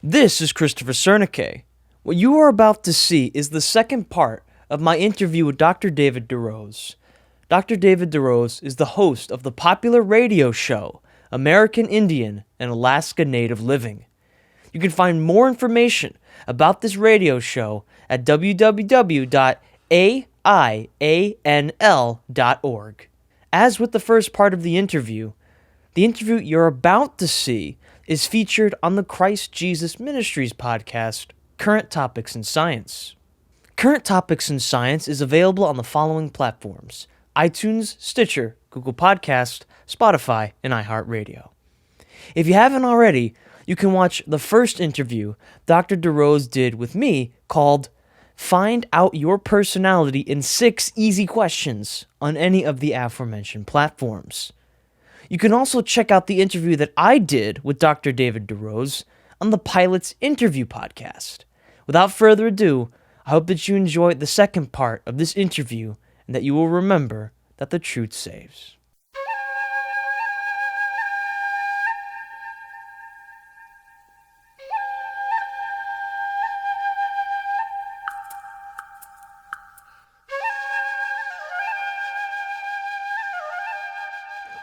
This is Christopher Sernaque. What you are about to see is the second part of my interview with Dr. David DeRose. Dr. David DeRose is the host of the popular radio show American Indian and Alaska Native Living. You can find more information about this radio show at www.aianl.org. As with the first part of the interview you're about to see is featured on the Christ Jesus Ministries podcast, Current Topics in Science. Current Topics in Science is available on the following platforms: iTunes, Stitcher, Google Podcast, Spotify, and iHeartRadio. If you haven't already, you can watch the first interview Dr. DeRose did with me called Find Out Your Personality in 6 Easy Questions on any of the aforementioned platforms. You can also check out the interview that I did with Dr. David DeRose on the Pilot's Interview podcast. Without further ado, I hope that you enjoyed the second part of this interview and that you will remember that the truth saves.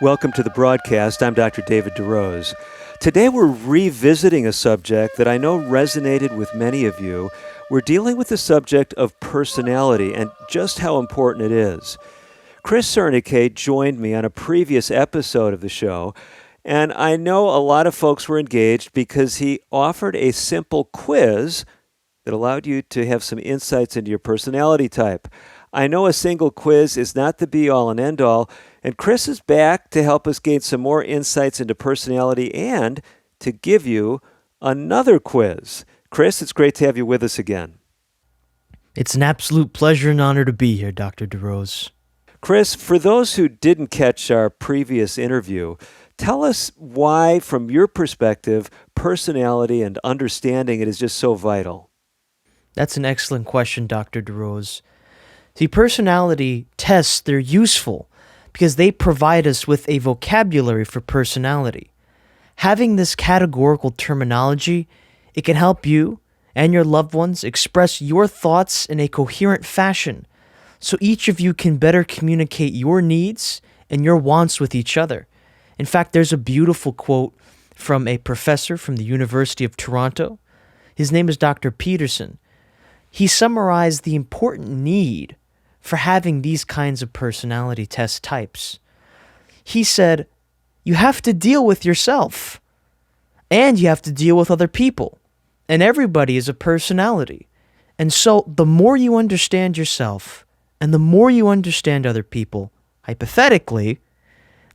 Welcome to the broadcast. I'm Dr. David DeRose. Today we're revisiting a subject that I know resonated with many of you. We're dealing with the subject of personality and just how important it is. Chris Sernaque joined me on a previous episode of the show, and I know a lot of folks were engaged because he offered a simple quiz that allowed you to have some insights into your personality type. I know a single quiz is not the be-all and end-all, and Chris is back to help us gain some more insights into personality and to give you another quiz. Chris, it's great to have you with us again. It's an absolute pleasure and honor to be here, Dr. DeRose. Chris, for those who didn't catch our previous interview, tell us why, from your perspective, personality and understanding it is just so vital. That's an excellent question, Dr. DeRose. See, personality tests, they're useful because they provide us with a vocabulary for personality. Having this categorical terminology, it can help you and your loved ones express your thoughts in a coherent fashion so each of you can better communicate your needs and your wants with each other. In fact, there's a beautiful quote from a professor from the University of Toronto. His name is Dr. Peterson. He summarized the important need for having these kinds of personality test types. He said, you have to deal with yourself, and you have to deal with other people, and everybody is a personality. And so the more you understand yourself, and the more you understand other people, hypothetically,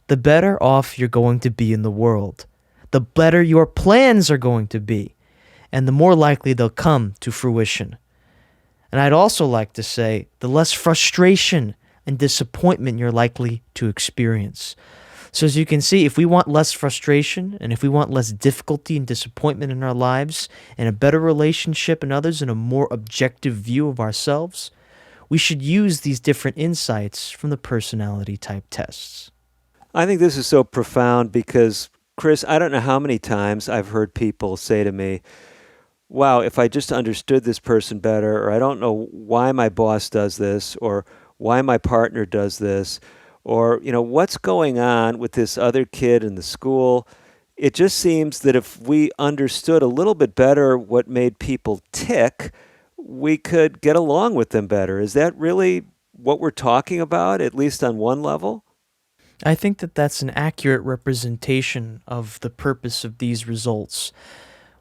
the better off you're going to be in the world, the better your plans are going to be, and the more likely they'll come to fruition. And I'd also like to say, the less frustration and disappointment you're likely to experience. So as you can see, if we want less frustration and if we want less difficulty and disappointment in our lives and a better relationship in others and a more objective view of ourselves, we should use these different insights from the personality type tests. I think this is so profound because, Chris, I don't know how many times I've heard people say to me, wow, if I just understood this person better, or I don't know why my boss does this, or why my partner does this, or, what's going on with this other kid in the school. It just seems that if we understood a little bit better what made people tick, we could get along with them better. Is that really what we're talking about, at least on one level? I think that that's an accurate representation of the purpose of these results.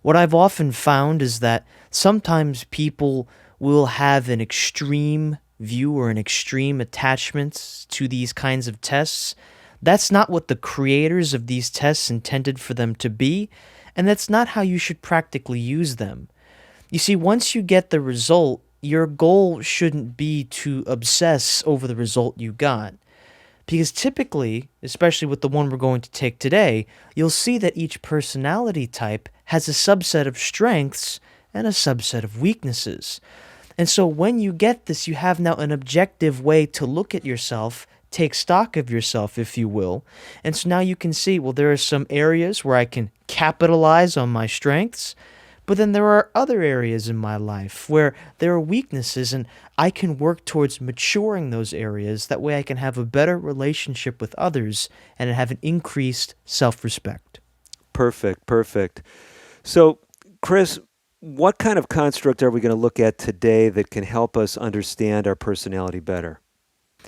What I've often found is that sometimes people will have an extreme view or an extreme attachment to these kinds of tests. That's not what the creators of these tests intended for them to be, and that's not how you should practically use them. You see, once you get the result, your goal shouldn't be to obsess over the result you got. Because typically, especially with the one we're going to take today, you'll see that each personality type has a subset of strengths and a subset of weaknesses. And so when you get this, you have now an objective way to look at yourself, take stock of yourself, if you will. And so now you can see, well, there are some areas where I can capitalize on my strengths, But then there are other areas in my life where there are weaknesses, and I can work towards maturing those areas. That way I can have a better relationship with others and have an increased self-respect. Perfect, perfect. So, Chris, what kind of construct are we going to look at today that can help us understand our personality better?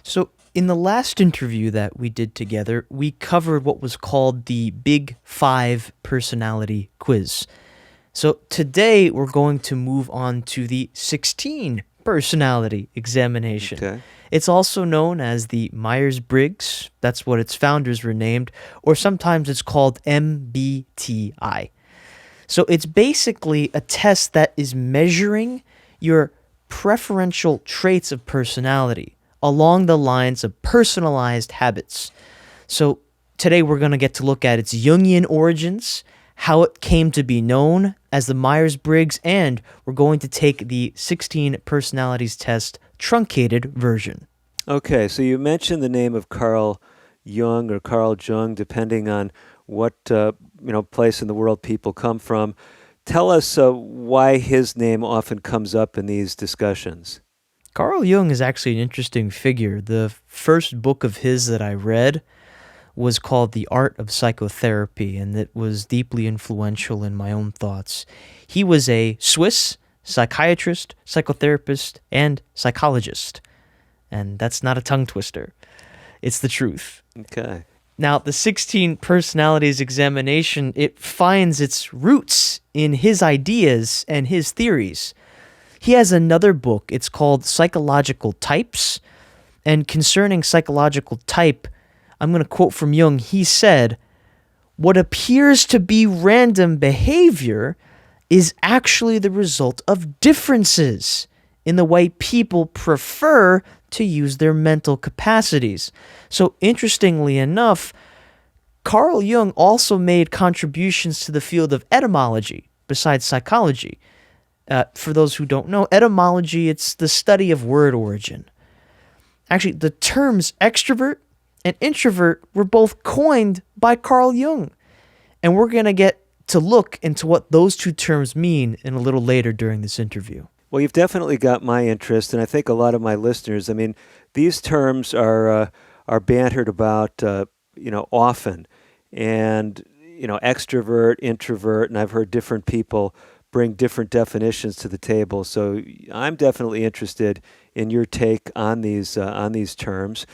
So, in the last interview that we did together, we covered what was called the Big Five Personality Quiz. So, today we're going to move on to the 16 Personality Examination. Okay. It's also known as the Myers-Briggs, that's what its founders were named, or sometimes it's called MBTI. So, it's basically a test that is measuring your preferential traits of personality along the lines of personalized habits. So today we're going to get to look at its Jungian origins, how it came to be known as the Myers-Briggs, and we're going to take the 16 Personalities Test truncated version. Okay, so you mentioned the name of Carl Jung or Carl Jung, depending on what place in the world people come from. Tell us why his name often comes up in these discussions. Carl Jung is actually an interesting figure. The first book of his that I read was called The Art of Psychotherapy, and it was deeply influential in my own thoughts. He was a Swiss psychiatrist, psychotherapist, and psychologist. And that's not a tongue twister. It's the truth. Okay. Now, the 16 Personalities Examination, it finds its roots in his ideas and his theories. He has another book. It's called Psychological Types. And concerning psychological type, I'm going to quote from Jung. He said, "What appears to be random behavior is actually the result of differences in the way people prefer to use their mental capacities." So interestingly enough, Carl Jung also made contributions to the field of etymology besides psychology. For those who don't know, etymology, it's the study of word origin. Actually, the terms extrovert and introvert were both coined by Carl Jung. And we're going to get to look into what those two terms mean in a little later during this interview. Well, you've definitely got my interest, and I think a lot of my listeners. I mean, these terms are bantered about, often, and extrovert, introvert, and I've heard different people bring different definitions to the table. So I'm definitely interested in your take on these terms.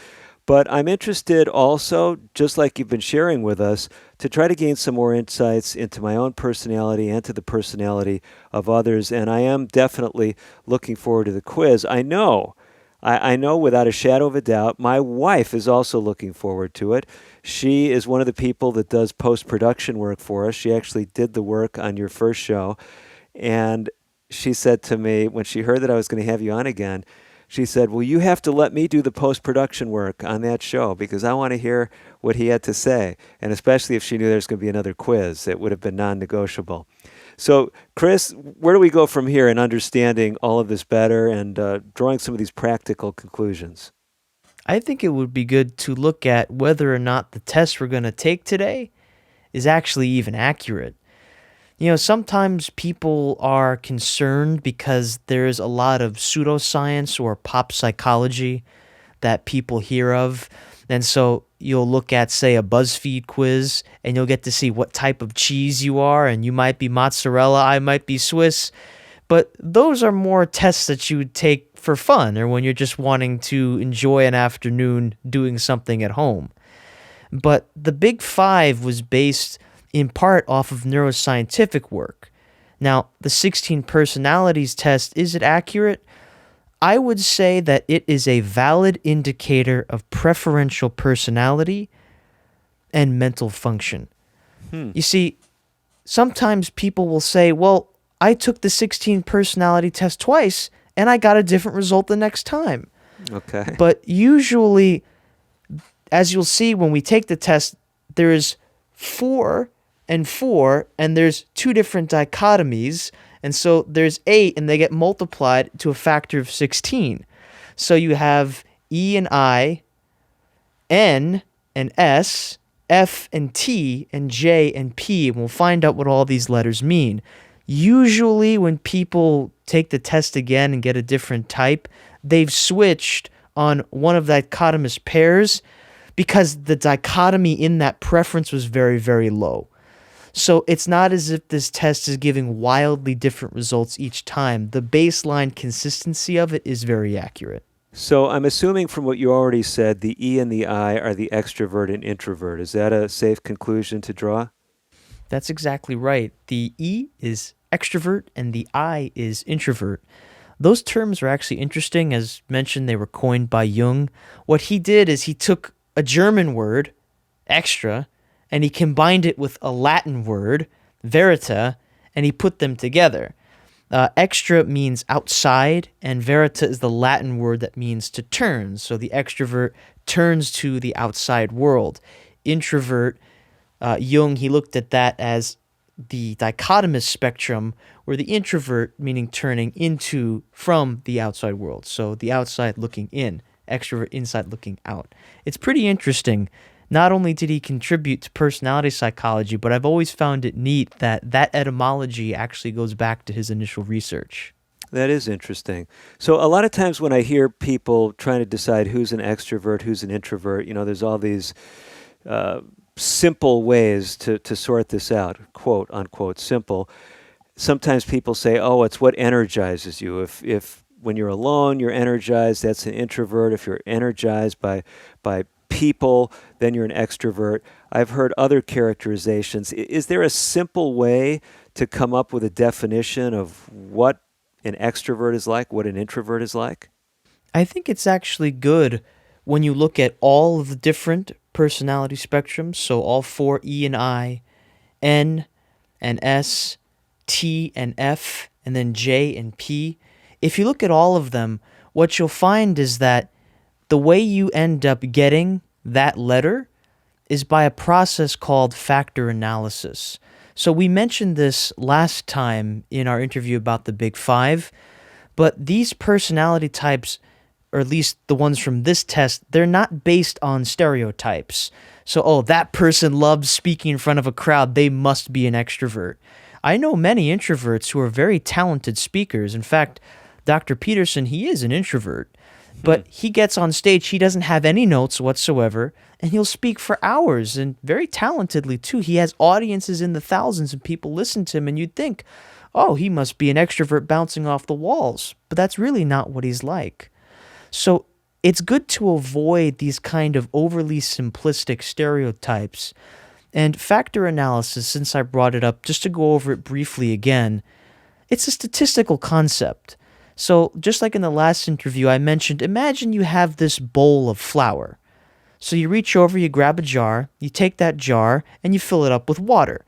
But I'm interested also, just like you've been sharing with us, to try to gain some more insights into my own personality and to the personality of others. And I am definitely looking forward to the quiz. I know without a shadow of a doubt, my wife is also looking forward to it. She is one of the people that does post-production work for us. She actually did the work on your first show. And she said to me, when she heard that I was going to have you on again, she said, "Well, you have to let me do the post-production work on that show because I want to hear what he had to say." And especially if she knew there's going to be another quiz, it would have been non-negotiable. So, Chris, where do we go from here in understanding all of this better and drawing some of these practical conclusions? I think it would be good to look at whether or not the test we're going to take today is actually even accurate. Sometimes people are concerned because there's a lot of pseudoscience or pop psychology that people hear of. And so you'll look at, say, a BuzzFeed quiz, and you'll get to see what type of cheese you are, and you might be mozzarella, I might be Swiss. But those are more tests that you would take for fun or when you're just wanting to enjoy an afternoon doing something at home. But the Big Five was based in part off of neuroscientific work. Now, the 16 Personalities Test, is it accurate? I would say that it is a valid indicator of preferential personality and mental function. You see, sometimes people will say, well, I took the 16 Personality Test twice, and I got a different result the next time. Okay. But usually, as you'll see when we take the test, there's 4 and 4, and there's 2 different dichotomies, and so there's 8, and they get multiplied to a factor of 16. So you have E and I, N and S, F and T, and J and P, and we'll find out what all these letters mean. Usually, when people take the test again and get a different type, they've switched on one of the dichotomous pairs because the dichotomy in that preference was very, very low. So it's not as if this test is giving wildly different results each time. The baseline consistency of it is very accurate. So I'm assuming from what you already said, the E and the I are the extrovert and introvert. Is that a safe conclusion to draw? That's exactly right. The E is extrovert and the I is introvert. Those terms are actually interesting. As mentioned, they were coined by Jung. What he did is he took a German word, extra, and he combined it with a Latin word, verita, and he put them together. Extra means outside, and verita is the Latin word that means to turn. So the extrovert turns to the outside world. Introvert, Jung, he looked at that as the dichotomous spectrum, where the introvert, meaning turning into, from the outside world. So the outside looking in, extrovert inside looking out. It's pretty interesting. Not only did he contribute to personality psychology, but I've always found it neat that that etymology actually goes back to his initial research. That is interesting. So a lot of times when I hear people trying to decide who's an extrovert, who's an introvert, there's all these simple ways to sort this out, quote unquote simple. Sometimes people say, oh, it's what energizes you. If when you're alone, you're energized, that's an introvert. If you're energized by people, then you're an extrovert. I've heard other characterizations. Is there a simple way to come up with a definition of what an extrovert is like, what an introvert is like? I think it's actually good when you look at all of the different personality spectrums, so all four E and I, N and S, T and F, and then J and P. If you look at all of them, what you'll find is that the way you end up getting that letter is by a process called factor analysis. So we mentioned this last time in our interview about the Big Five, but these personality types, or at least the ones from this test, they're not based on stereotypes. So, oh, that person loves speaking in front of a crowd, they must be an extrovert. I know many introverts who are very talented speakers. In fact, Dr. Peterson, he is an introvert. But he gets on stage, he doesn't have any notes whatsoever, and he'll speak for hours, and very talentedly too. He has audiences in the thousands, and people listen to him, and you'd think, oh, he must be an extrovert bouncing off the walls. But that's really not what he's like. So it's good to avoid these kind of overly simplistic stereotypes. And factor analysis, since I brought it up, just to go over it briefly again, it's a statistical concept. So just like in the last interview I mentioned, imagine you have this bowl of flour. So you reach over, you grab a jar, you take that jar, and you fill it up with water.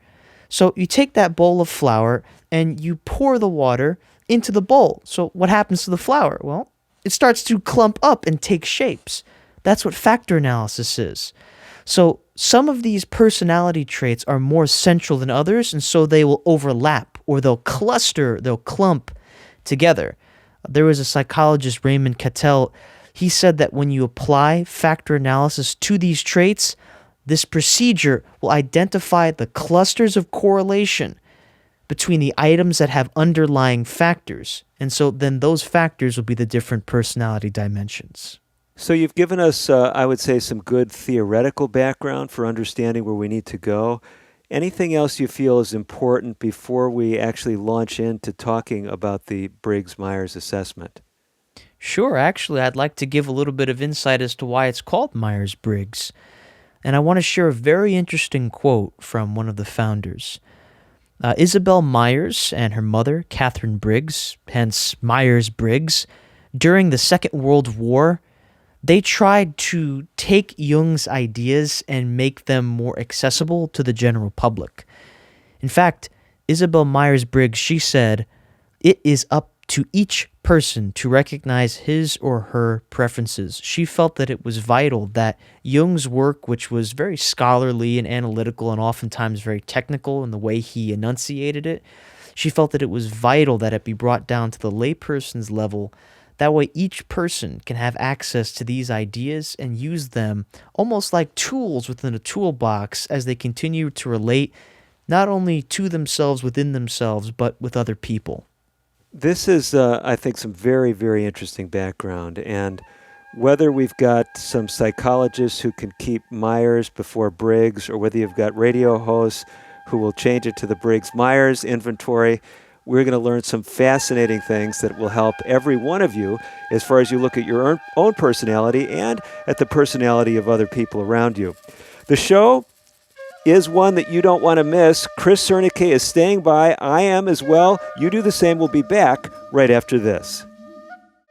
So you take that bowl of flour, and you pour the water into the bowl. So what happens to the flour? Well, it starts to clump up and take shapes. That's what factor analysis is. So some of these personality traits are more central than others, and so they will overlap, or they'll cluster, they'll clump together. There was a psychologist, Raymond Cattell. He said that when you apply factor analysis to these traits, this procedure will identify the clusters of correlation between the items that have underlying factors. And so then those factors will be the different personality dimensions. So you've given us, I would say, some good theoretical background for understanding where we need to go. Anything else you feel is important before we actually launch into talking about the Briggs-Myers assessment? Sure, actually, I'd like to give a little bit of insight as to why it's called Myers-Briggs. And I want to share a very interesting quote from one of the founders. Isabel Myers and her mother, Catherine Briggs, hence Myers-Briggs, during the Second World War, they tried to take Jung's ideas and make them more accessible to the general public. In fact, Isabel Myers-Briggs, she said, "It is up to each person to recognize his or her preferences." She felt that it was vital that Jung's work, which was very scholarly and analytical and oftentimes very technical in the way he enunciated it, she felt that it was vital that it be brought down to the layperson's level. That way each person can have access to these ideas and use them almost like tools within a toolbox as they continue to relate not only to themselves, within themselves, but with other people. This is, I think, some very, very interesting background. And whether we've got some psychologists who can keep Myers before Briggs, or whether you've got radio hosts who will change it to the Briggs-Myers inventory, we're going to learn some fascinating things that will help every one of you as far as you look at your own personality and at the personality of other people around you. The show is one that you don't want to miss. Chris Sernaque is staying by. I am as well. You do the same. We'll be back right after this.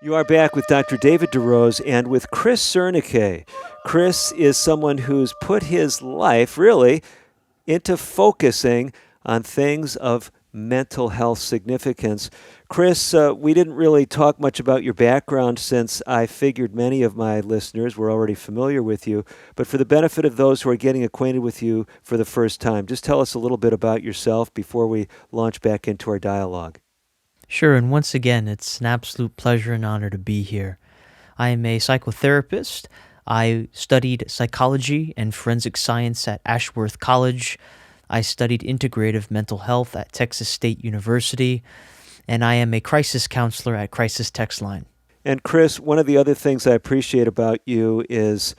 You are back with Dr. David DeRose and with Chris Sernaque. Chris is someone who's put his life, really, into focusing on things of mental health significance. Chris, we didn't really talk much about your background since I figured many of my listeners were already familiar with you. But for the benefit of those who are getting acquainted with you for the first time, just tell us a little bit about yourself before we launch back into our dialogue. Sure, and once again, it's an absolute pleasure and honor to be here. I am a psychotherapist. I studied psychology and forensic science at Ashworth College. I studied integrative mental health at Texas State University, and I am a crisis counselor at Crisis Text Line. And Chris, one of the other things I appreciate about you is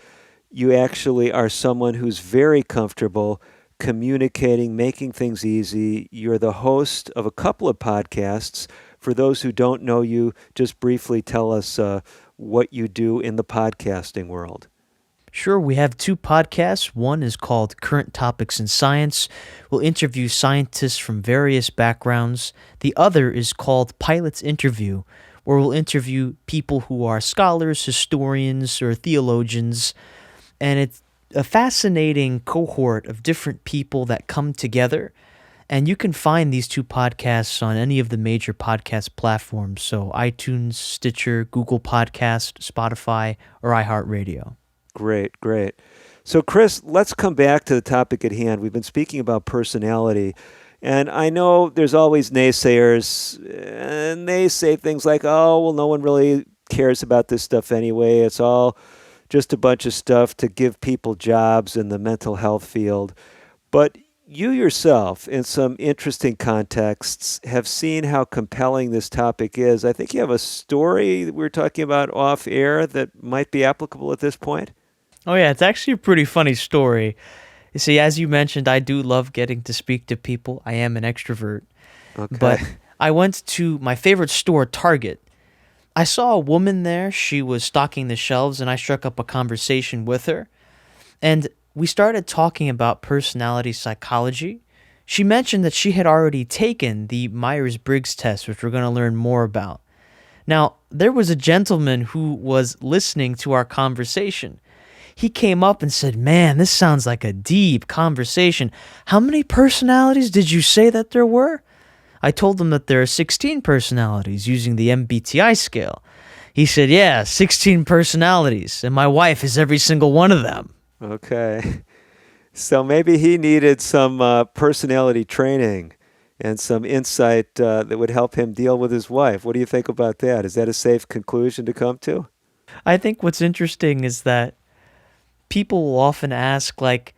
you actually are someone who's very comfortable communicating, making things easy. You're the host of a couple of podcasts. For those who don't know you, just briefly tell us what you do in the podcasting world. Sure, we have two podcasts. One is called Current Topics in Science. We'll interview scientists from various backgrounds. The other is called Pilot's Interview, where we'll interview people who are scholars, historians, or theologians. And it's a fascinating cohort of different people that come together. And you can find these two podcasts on any of the major podcast platforms, so iTunes, Stitcher, Google Podcast, Spotify, or iHeartRadio. Great, great. So, Chris, let's come back to the topic at hand. We've been speaking about personality, and I know there's always naysayers, and they say things like, oh, well, no one really cares about this stuff anyway. It's all just a bunch of stuff to give people jobs in the mental health field. But you yourself, in some interesting contexts, have seen how compelling this topic is. I think you have a story that we were talking about off air that might be applicable at this point. Oh yeah, it's actually a pretty funny story. You see, as you mentioned, I do love getting to speak to people. I am an extrovert. Okay. But I went to my favorite store, Target. I saw a woman there. She was stocking the shelves, and I struck up a conversation with her. And we started talking about personality psychology. She mentioned that she had already taken the Myers-Briggs test, which we're going to learn more about. Now, there was a gentleman who was listening to our conversation. He came up and said, "Man, this sounds like a deep conversation. How many personalities did you say that there were?" I told him that there are 16 personalities using the MBTI scale. He said, "Yeah, 16 personalities, and my wife is every single one of them." Okay. So maybe he needed some personality training and some insight that would help him deal with his wife. What do you think about that? Is that a safe conclusion to come to? I think what's interesting is that people will often ask, like,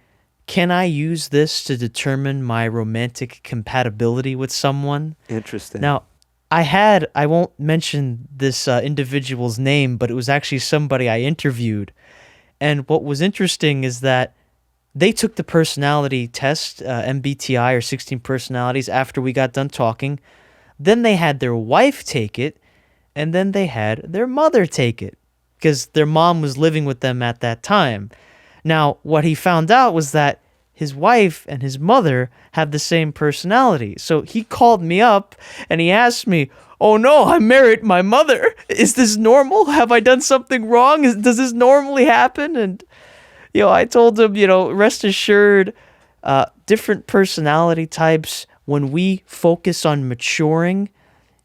can I use this to determine my romantic compatibility with someone? Interesting. Now, I won't mention this individual's name, but it was actually somebody I interviewed. And what was interesting is that they took the personality test, MBTI or 16 personalities, after we got done talking. Then they had their wife take it, and then they had their mother take it, because their mom was living with them at that time. Now, what he found out was that his wife and his mother have the same personality. So he called me up and he asked me, "Oh no, I married my mother. Is this normal? Have I done something wrong? Does this normally happen?" And, I told him, rest assured, different personality types, when we focus on maturing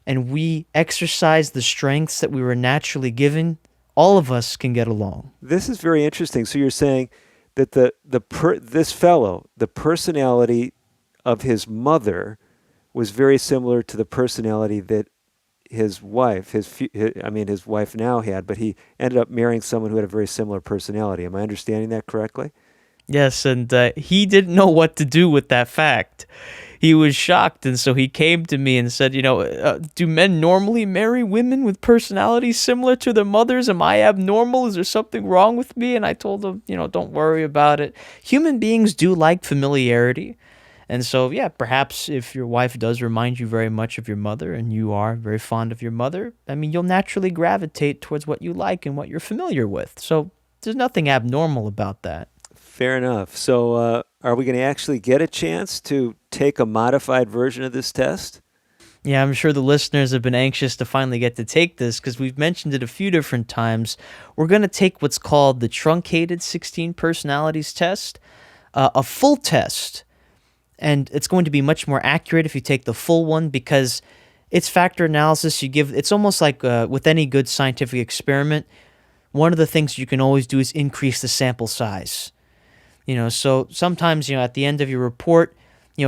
and we exercise the strengths that we were naturally given, all of us can get along. This is very interesting. So you're saying that this fellow, the personality of his mother was very similar to the personality that his wife, his wife now had, but he ended up marrying someone who had a very similar personality. Am I understanding that correctly? Yes, and he didn't know what to do with that fact. He was shocked, and so he came to me and said, do men normally marry women with personalities similar to their mothers? Am I abnormal? Is there something wrong with me? And I told him, don't worry about it. Human beings do like familiarity. And so, yeah, perhaps if your wife does remind you very much of your mother and you are very fond of your mother, I mean, you'll naturally gravitate towards what you like and what you're familiar with. So there's nothing abnormal about that. Fair enough. So, are we going to actually get a chance to take a modified version of this test? Yeah, I'm sure the listeners have been anxious to finally get to take this because we've mentioned it a few different times. We're going to take what's called the truncated 16 personalities test, a full test. And it's going to be much more accurate if you take the full one because it's factor analysis. It's almost like with any good scientific experiment, one of the things you can always do is increase the sample size. So sometimes, at the end of your report,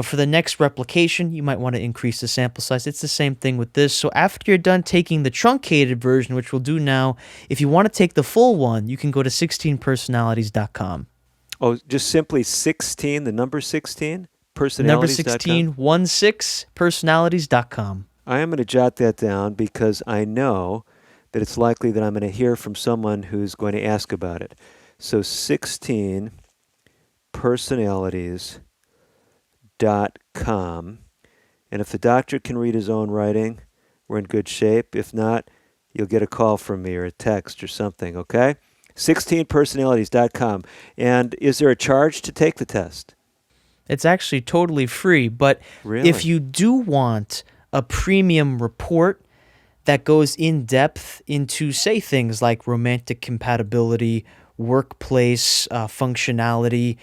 for the next replication, you might want to increase the sample size. It's the same thing with this. So after you're done taking the truncated version, which we'll do now, if you want to take the full one, you can go to 16personalities.com. Oh, just simply 16, the number 16, Number personalities.com? 16personalities.com. I am going to jot that down because I know that it's likely that I'm going to hear from someone who's going to ask about it. So 16personalities.com. And if the doctor can read his own writing, we're in good shape. If not, you'll get a call from me or a text or something, okay? 16personalities.com. And is there a charge to take the test? It's actually totally free, but Really? if you do want a premium report that goes in depth into, say, things like romantic compatibility, workplace functionality,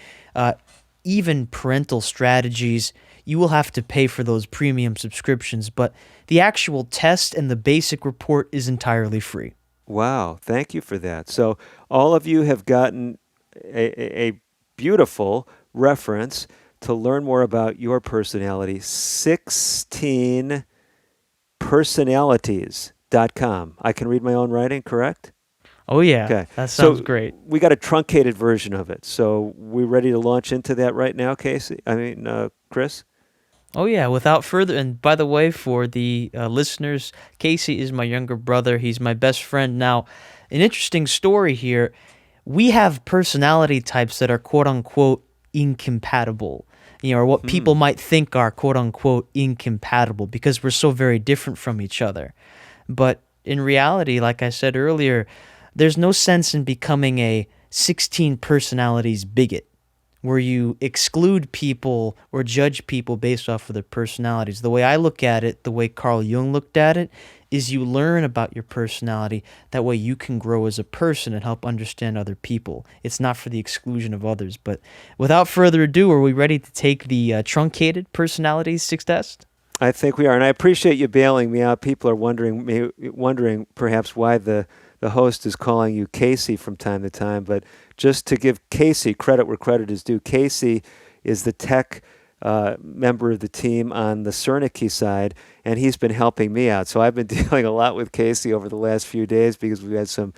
even parental strategies, you will have to pay for those premium subscriptions. But the actual test and the basic report is entirely free. Wow, thank you for that. So all of you have gotten a beautiful reference to learn more about your personality. 16personalities.com. I can read my own writing, correct? Oh, yeah. Okay. That So sounds great. we got a truncated version of it. So we ready to launch into that right now, Casey? Chris? Oh, yeah. Without further, and by the way, for the listeners, Casey is my younger brother. He's my best friend. Now, an interesting story here. We have personality types that are quote unquote incompatible, or what people might think are quote unquote incompatible because we're so very different from each other. But in reality, like I said earlier, there's no sense in becoming a 16 personalities bigot where you exclude people or judge people based off of their personalities. The way I look at it, the way Carl Jung looked at it, is you learn about your personality. That way you can grow as a person and help understand other people. It's not for the exclusion of others. But without further ado, are we ready to take the truncated personalities 6 test? I think we are, and I appreciate you bailing me out. People are wondering perhaps why the host is calling you Casey from time to time. But just to give Casey credit where credit is due, Casey is the tech member of the team on the Sernaque side, and he's been helping me out. So I've been dealing a lot with Casey over the last few days because we've had some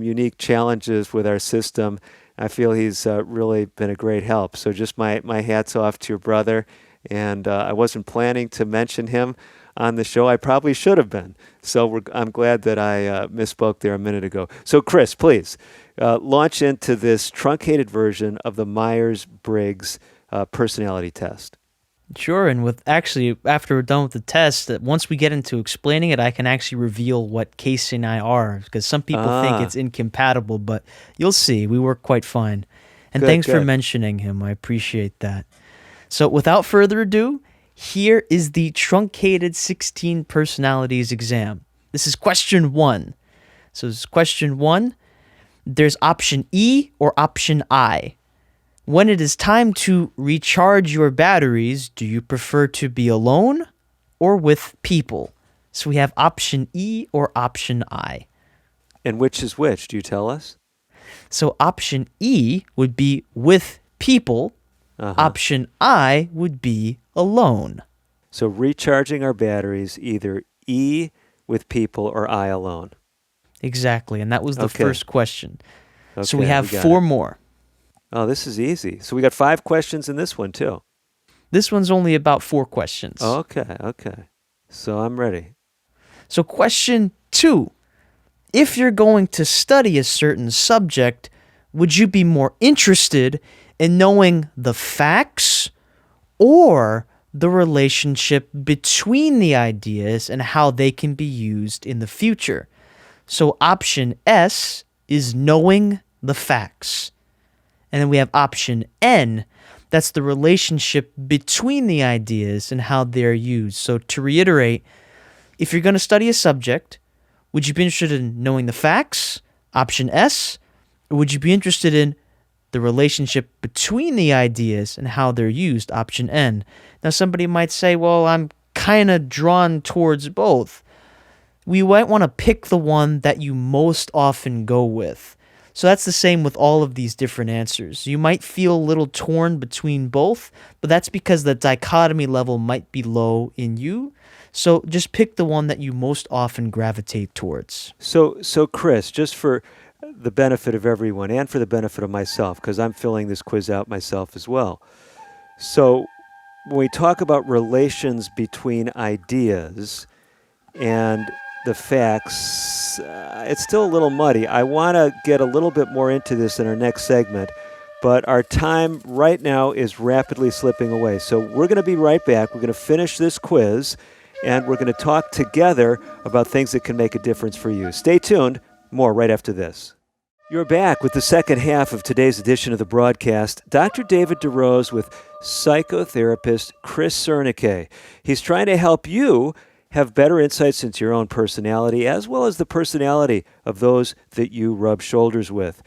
unique challenges with our system. I feel he's really been a great help. So just my hat's off to your brother. And I wasn't planning to mention him on the show. I probably should have been. So I'm glad that I misspoke there a minute ago. So Chris, please launch into this truncated version of the Myers-Briggs Personality Test. Sure, and after we're done with the test, that once we get into explaining it, I can actually reveal what Casey and I are, because some people think it's incompatible, but you'll see, we work quite fine. And thanks for mentioning him, I appreciate that. So without further ado, here is the truncated 16 personalities exam. This is question 1. So this is question 1. There's option E or option I. When it is time to recharge your batteries, do you prefer to be alone or with people? So we have option E or option I. And which is which? Do you tell us? So option E would be with people. Option I would be alone. So recharging our batteries, either E with people or I alone. Exactly, and that was the first question. Okay, so we have 4 more. Oh, this is easy. So we got 5 questions in this one, too. This one's only about 4 questions. Okay. So I'm ready. So question 2. If you're going to study a certain subject, would you be more interested in knowing the facts or the relationship between the ideas and how they can be used in the future? So option S is knowing the facts. And then we have option N, that's the relationship between the ideas and how they're used. So to reiterate, if you're going to study a subject, would you be interested in knowing the facts, option S, or would you be interested in the relationship between the ideas and how they're used, option N? Now somebody might say, well, I'm kind of drawn towards both. We might want to pick the one that you most often go with. So that's the same with all of these different answers. You might feel a little torn between both, but that's because the dichotomy level might be low in you. So just pick the one that you most often gravitate towards. So Chris, just for the benefit of everyone and for the benefit of myself, because I'm filling this quiz out myself as well. So when we talk about relations between ideas and the facts, it's still a little muddy. I want to get a little bit more into this in our next segment, but our time right now is rapidly slipping away. So we're going to be right back. We're going to finish this quiz, and we're going to talk together about things that can make a difference for you. Stay tuned. More right after this. You're back with the second half of today's edition of the broadcast. Dr. David DeRose with psychotherapist Chris Sernaque. He's trying to help you have better insights into your own personality as well as the personality of those that you rub shoulders with.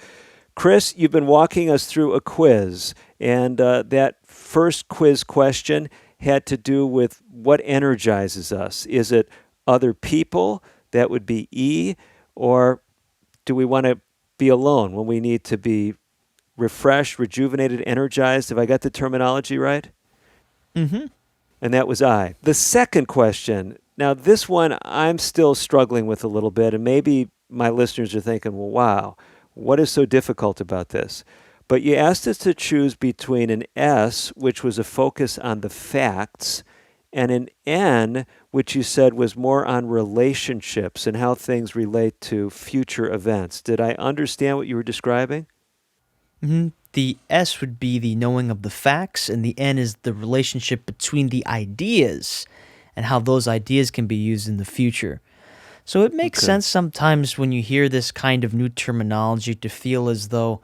Chris, you've been walking us through a quiz, and that first quiz question had to do with what energizes us. Is it other people? That would be E. Or do we want to be alone when we need to be refreshed, rejuvenated, energized? Have I got the terminology right? Mm-hmm. And that was I. The second question. Now, this one I'm still struggling with a little bit, and maybe my listeners are thinking, well, wow, what is so difficult about this? But you asked us to choose between an S, which was a focus on the facts, and an N, which you said was more on relationships and how things relate to future events. Did I understand what you were describing? Mm-hmm. The S would be the knowing of the facts, and the N is the relationship between the ideas and how those ideas can be used in the future. So it makes sense sometimes when you hear this kind of new terminology to feel as though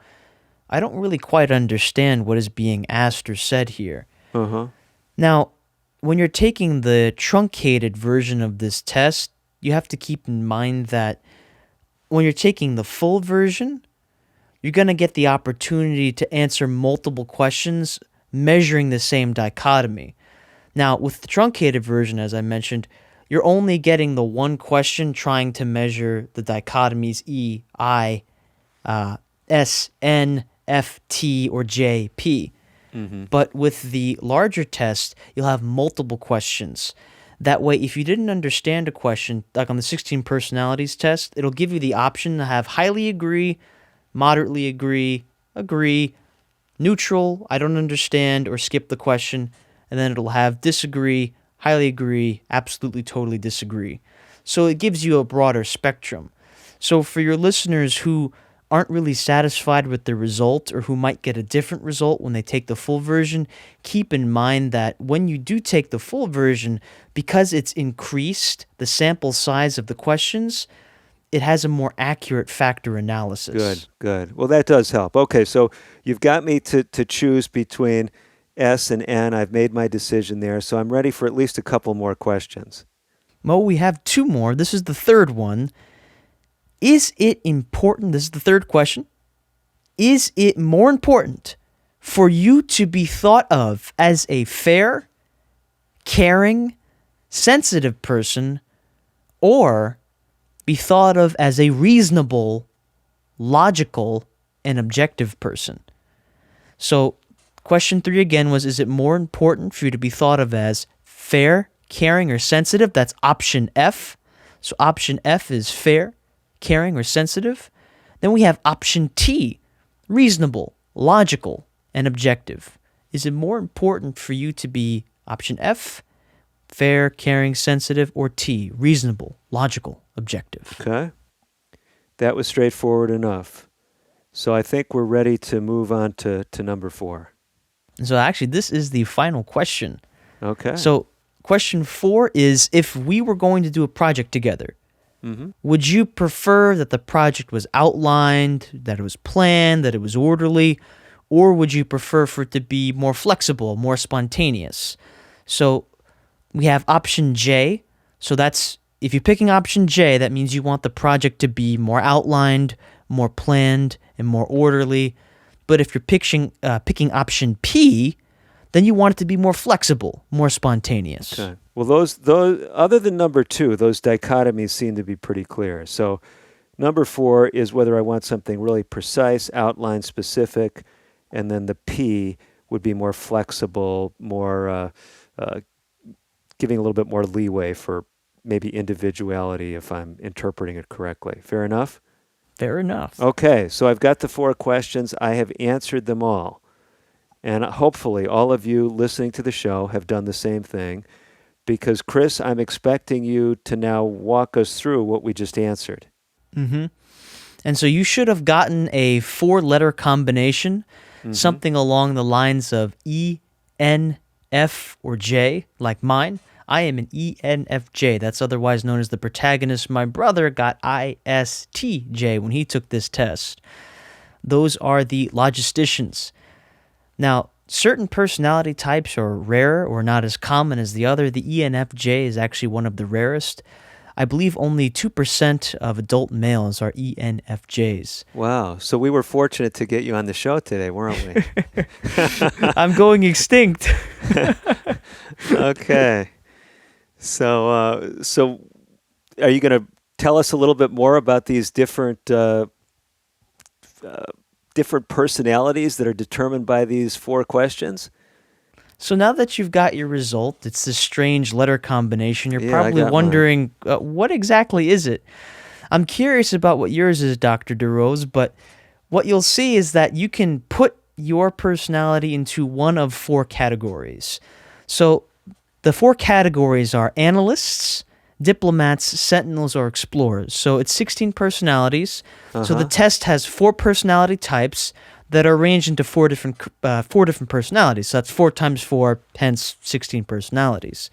I don't really quite understand what is being asked or said here. Uh-huh. Now, when you're taking the truncated version of this test, you have to keep in mind that when you're taking the full version, you're going to get the opportunity to answer multiple questions measuring the same dichotomy. Now, with the truncated version, as I mentioned, you're only getting the one question trying to measure the dichotomies E, I, S, N, F, T, or J, P. Mm-hmm. But with the larger test, you'll have multiple questions. That way, if you didn't understand a question, like on the 16 personalities test, it'll give you the option to have highly agree, moderately agree, neutral, I don't understand, or skip the question. And then it'll have disagree, highly agree, absolutely totally disagree. So it gives you a broader spectrum. So for your listeners who aren't really satisfied with the result or who might get a different result when they take the full version, keep in mind that when you do take the full version, because it's increased the sample size of the questions, it has a more accurate factor analysis. Good. Well, that does help. Okay, so you've got me to choose between S and N. I've made my decision there, so I'm ready for at least a couple more questions. Well, we have 2 more. This is the third one. Is it important, this is the third question, is it more important for you to be thought of as a fair, caring, sensitive person, or be thought of as a reasonable, logical, and objective person? So, question 3 again was, is it more important for you to be thought of as fair, caring, or sensitive? That's option F. So option F is fair, caring, or sensitive. Then we have option T, reasonable, logical and objective? Is it more important for you to be option F, fair, caring, sensitive, or T, reasonable, logical, objective? Okay. That was straightforward enough. So I think we're ready to move on to number 4. So actually, this is the final question. Okay. So question 4 is, if we were going to do a project together, would you prefer that the project was outlined, that it was planned, that it was orderly, or would you prefer for it to be more flexible, more spontaneous? So we have option J. So that's, if you're picking option J, that means you want the project to be more outlined, more planned, and more orderly. But if you're picking option P, then you want it to be more flexible, more spontaneous. Okay. Well, those other than number 2, those dichotomies seem to be pretty clear. So number 4 is whether I want something really precise, outlined, specific, and then the P would be more flexible, more giving a little bit more leeway for maybe individuality if I'm interpreting it correctly. Fair enough? Fair enough. Okay, so I've got the 4 questions. I have answered them all. And hopefully all of you listening to the show have done the same thing, because Chris, I'm expecting you to now walk us through what we just answered. And so you should have gotten a 4-letter combination, something along the lines of E, N, F, or J, like mine. I am an ENFJ. That's otherwise known as the protagonist. My brother got ISTJ when he took this test. Those are the logisticians. Now, certain personality types are rarer or not as common as the other. The ENFJ is actually one of the rarest. I believe only 2% of adult males are ENFJs. Wow. So we were fortunate to get you on the show today, weren't we? I'm going extinct. Okay. So are you going to tell us a little bit more about these different personalities that are determined by these 4 questions? So now that you've got your result, it's this strange letter combination. You're Yeah, probably I got wondering, what exactly is it? I'm curious about what yours is, Dr. DeRose, but what you'll see is that you can put your personality into one of 4 categories. So the 4 categories are analysts, diplomats, sentinels, or explorers. So it's 16 personalities. So the test has 4 personality types that are arranged into 4 different personalities. So that's 4 times 4, hence 16 personalities.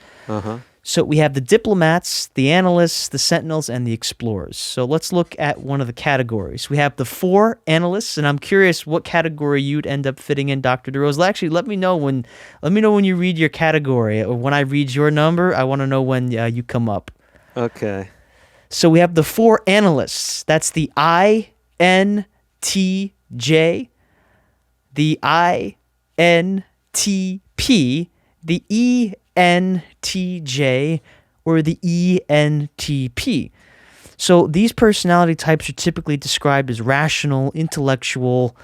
So we have the diplomats, the analysts, the sentinels, and the explorers. So let's look at one of the categories. We have the 4 analysts, and I'm curious what category you'd end up fitting in, Dr. DeRose. Actually, let me know when you read your category, or when I read your number. I want to know when you come up. Okay. So we have the 4 analysts. That's the INTJ, the INTP, the ENTJ, or the ENTP. So these personality types are typically described as rational, intellectual,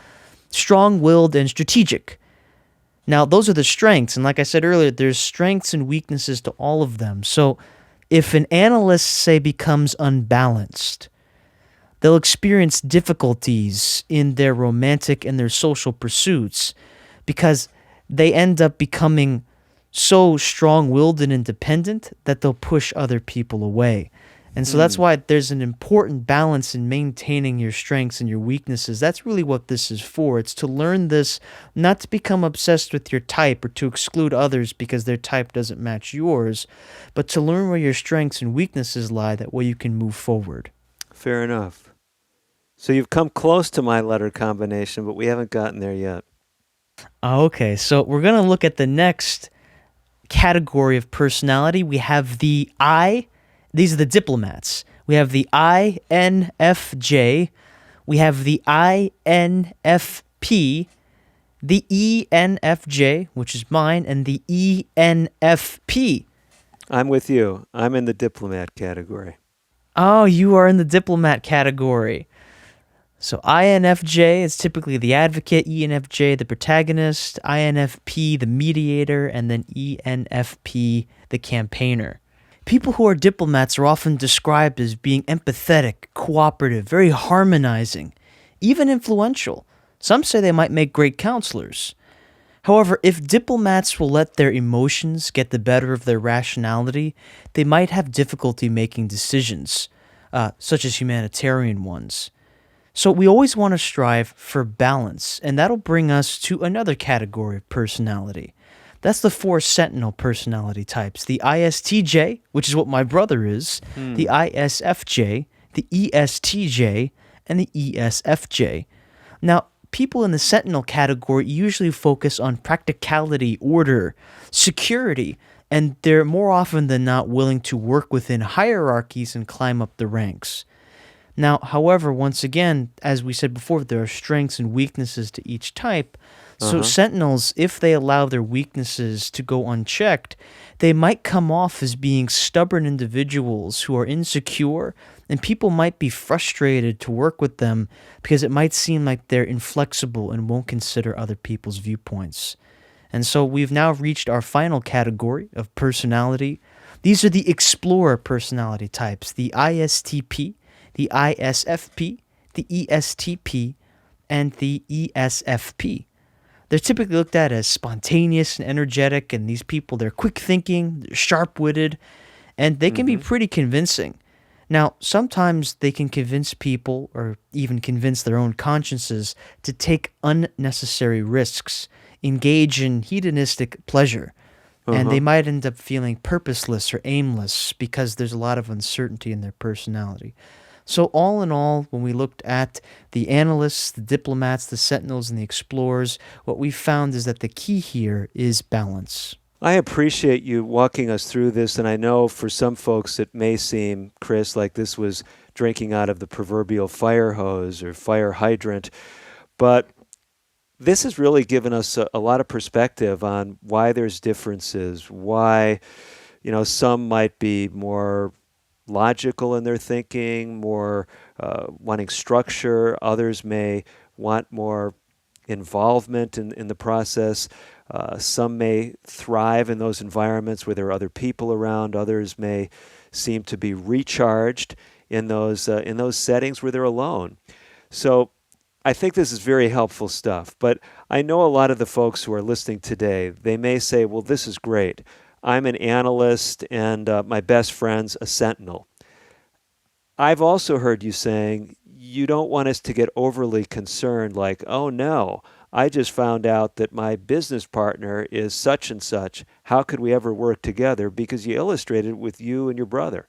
strong-willed, and strategic. Now, those are the strengths, and like I said earlier, there's strengths and weaknesses to all of them. So if an analyst, say, becomes unbalanced, they'll experience difficulties in their romantic and their social pursuits because they end up becoming so strong-willed and independent that they'll push other people away. And so that's why there's an important balance in maintaining your strengths and your weaknesses. That's really what this is for. It's to learn this, not to become obsessed with your type or to exclude others because their type doesn't match yours, but to learn where your strengths and weaknesses lie. That way you can move forward. Fair enough. So you've come close to my letter combination, but we haven't gotten there yet. Okay, so we're going to look at the next category of personality. We have the I. These are the diplomats. We have the INFJ. We have the INFP, the ENFJ, which is mine, and the ENFP. I'm with you. I'm in the diplomat category. Oh, you are in the diplomat category. So INFJ is typically the advocate, ENFJ the protagonist, INFP the mediator, and then ENFP the campaigner. People who are diplomats are often described as being empathetic, cooperative, very harmonizing, even influential. Some say they might make great counselors. However, if diplomats will let their emotions get the better of their rationality, they might have difficulty making decisions, such as humanitarian ones. So we always want to strive for balance, and that'll bring us to another category of personality. That's the 4 sentinel personality types: the ISTJ, which is what my brother is, the ISFJ, the ESTJ, and the ESFJ. Now, people in the sentinel category usually focus on practicality, order, security, and they're more often than not willing to work within hierarchies and climb up the ranks. Now, however, once again, as we said before, there are strengths and weaknesses to each type. So sentinels, if they allow their weaknesses to go unchecked, they might come off as being stubborn individuals who are insecure, and people might be frustrated to work with them because it might seem like they're inflexible and won't consider other people's viewpoints. And so we've now reached our final category of personality. These are the explorer personality types: the ISTP, the ISFP, the ESTP, and the ESFP. They're typically looked at as spontaneous and energetic, and these people, they're quick thinking, they're sharp-witted, and they can be pretty convincing. Now, sometimes they can convince people, or even convince their own consciences, to take unnecessary risks, engage in hedonistic pleasure, and they might end up feeling purposeless or aimless because there's a lot of uncertainty in their personality. So all in all, when we looked at the analysts, the diplomats, the sentinels, and the explorers, what we found is that the key here is balance. I appreciate you walking us through this, and I know for some folks it may seem, Chris, like this was drinking out of the proverbial fire hose or fire hydrant, but this has really given us a lot of perspective on why there's differences, why, some might be more logical in their thinking, more wanting structure. Others may want more involvement in the process. Some may thrive in those environments where there are other people around. Others may seem to be recharged in those settings where they're alone. So I think this is very helpful stuff. But I know a lot of the folks who are listening today, they may say, well, this is great. I'm an analyst and my best friend's a sentinel. I've also heard you saying you don't want us to get overly concerned, like, oh no, I just found out that my business partner is such and such. How could we ever work together? Because you illustrated with you and your brother.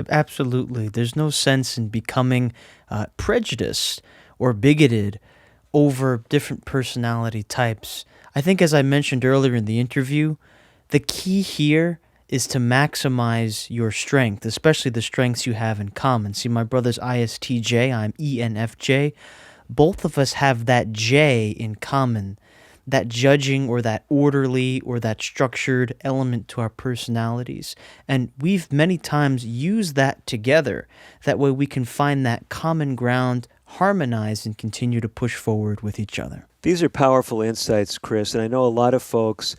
Absolutely. There's no sense in becoming prejudiced or bigoted over different personality types. I think, as I mentioned earlier in the interview, the key here is to maximize your strength, especially the strengths you have in common. See, my brother's ISTJ, I'm ENFJ. Both of us have that J in common, that judging or that orderly or that structured element to our personalities. And we've many times used that together. That way we can find that common ground, harmonize, and continue to push forward with each other. These are powerful insights, Chris, and I know a lot of folks,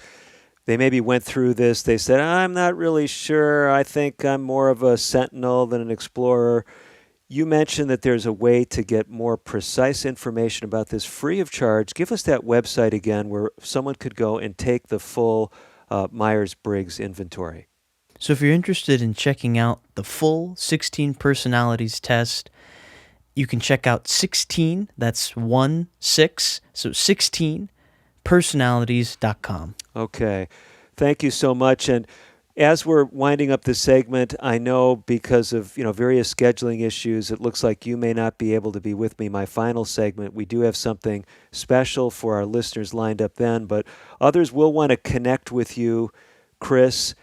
they maybe went through this. They said, I'm not really sure. I think I'm more of a sentinel than an explorer. You mentioned that there's a way to get more precise information about this free of charge. Give us that website again where someone could go and take the full Myers-Briggs inventory. So if you're interested in checking out the full 16 personalities test, you can check out 16, that's 1-6, so 16personalities.com. Okay. Thank you so much. And as we're winding up this segment, I know because of various scheduling issues, it looks like you may not be able to be with me my final segment. We do have something special for our listeners lined up then, but others will want to connect with you, Chris,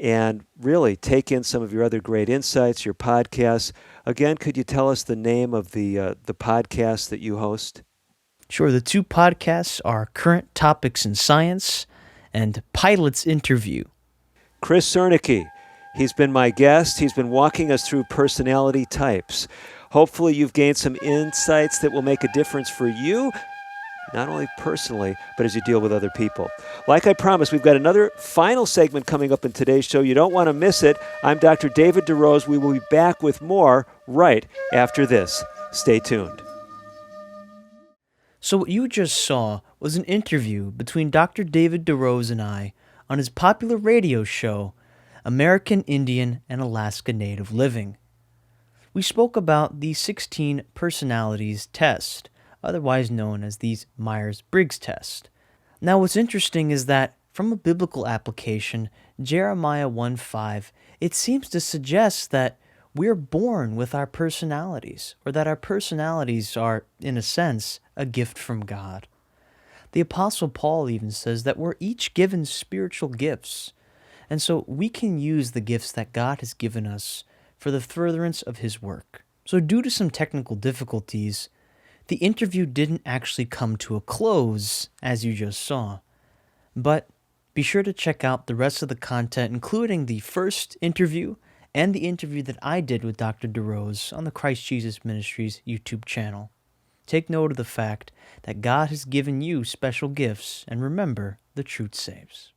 and really take in some of your other great insights, your podcasts. Again, could you tell us the name of the podcast that you host? Sure. The 2 podcasts are Current Topics in Science and Pilot's Interview. Chris Sernaque, he's been my guest. He's been walking us through personality types. Hopefully you've gained some insights that will make a difference for you, not only personally, but as you deal with other people. Like I promised, we've got another final segment coming up in today's show. You don't want to miss it. I'm Dr. David DeRose. We will be back with more right after this. Stay tuned. So what you just saw was an interview between Dr. David DeRose and I on his popular radio show, American Indian and Alaska Native Living. We spoke about the 16 personalities test, otherwise known as the Myers-Briggs test. Now what's interesting is that from a biblical application, Jeremiah 1:5, it seems to suggest that we're born with our personalities, or that our personalities are, in a sense, a gift from God. The Apostle Paul even says that we're each given spiritual gifts, and so we can use the gifts that God has given us for the furtherance of His work. So due to some technical difficulties, the interview didn't actually come to a close, as you just saw. But be sure to check out the rest of the content, including the first interview and the interview that I did with Dr. DeRose on the Christ Jesus Ministries YouTube channel. Take note of the fact that God has given you special gifts, and remember, the truth saves.